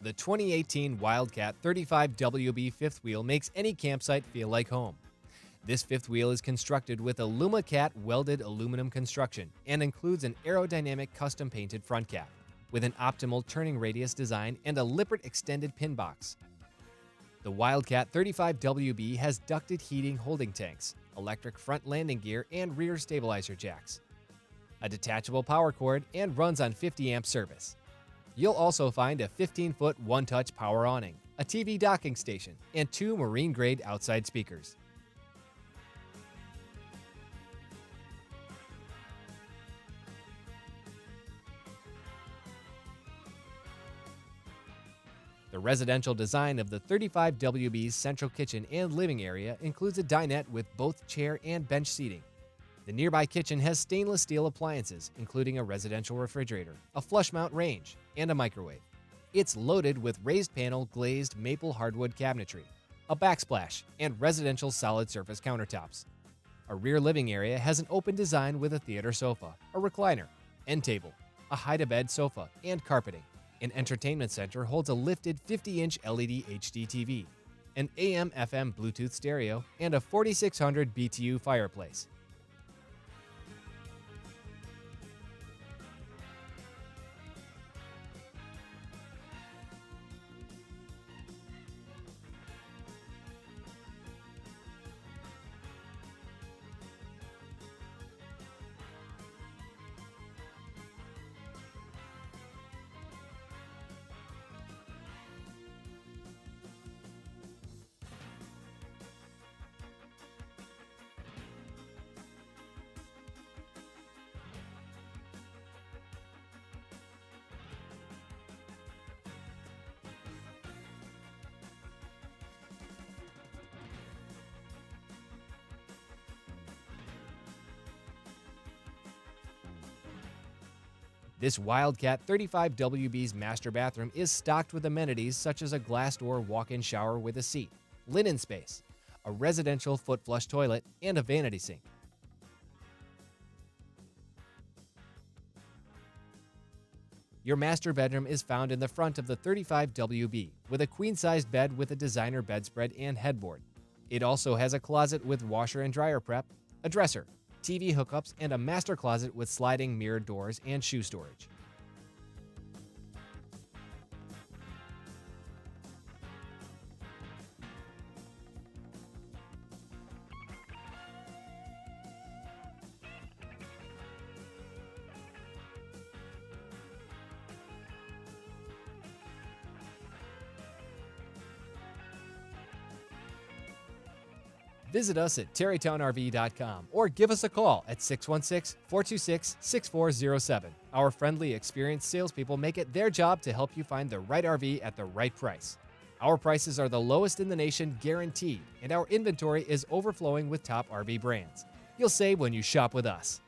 The 2018 Wildcat 35WB fifth wheel makes any campsite feel like home. This fifth wheel is constructed with Alumacat welded aluminum construction and includes an aerodynamic custom-painted front cap, with an optimal turning radius design and a Lippert extended pin box. The Wildcat 35WB has ducted heating holding tanks, electric front landing gear and rear stabilizer jacks, a detachable power cord, and runs on 50 amp service. You'll also find a 15-foot one-touch power awning, a TV docking station, and 2 marine-grade outside speakers. The residential design of the 35WB's central kitchen and living area includes a dinette with both chair and bench seating. The nearby kitchen has stainless steel appliances, including a residential refrigerator, a flush mount range, and a microwave. It's loaded with raised panel glazed maple hardwood cabinetry, a backsplash, and residential solid surface countertops. A rear living area has an open design with a theater sofa, a recliner, end table, a hide-a-bed sofa, and carpeting. An entertainment center holds a lifted 50-inch LED HD TV, an AM/FM Bluetooth stereo, and a 4600 BTU fireplace. This Wildcat 35WB's master bathroom is stocked with amenities such as a glass door walk-in shower with a seat, linen space, a residential foot flush toilet, and a vanity sink. Your master bedroom is found in the front of the 35WB with a queen-sized bed with a designer bedspread and headboard. It also has a closet with washer and dryer prep, a dresser, TV hookups, and a master closet with sliding mirror doors and shoe storage. Visit us at TerryTownRV.com or give us a call at 616-426-6407. Our friendly, experienced salespeople make it their job to help you find the right RV at the right price. Our prices are the lowest in the nation, guaranteed, and our inventory is overflowing with top RV brands. You'll save when you shop with us.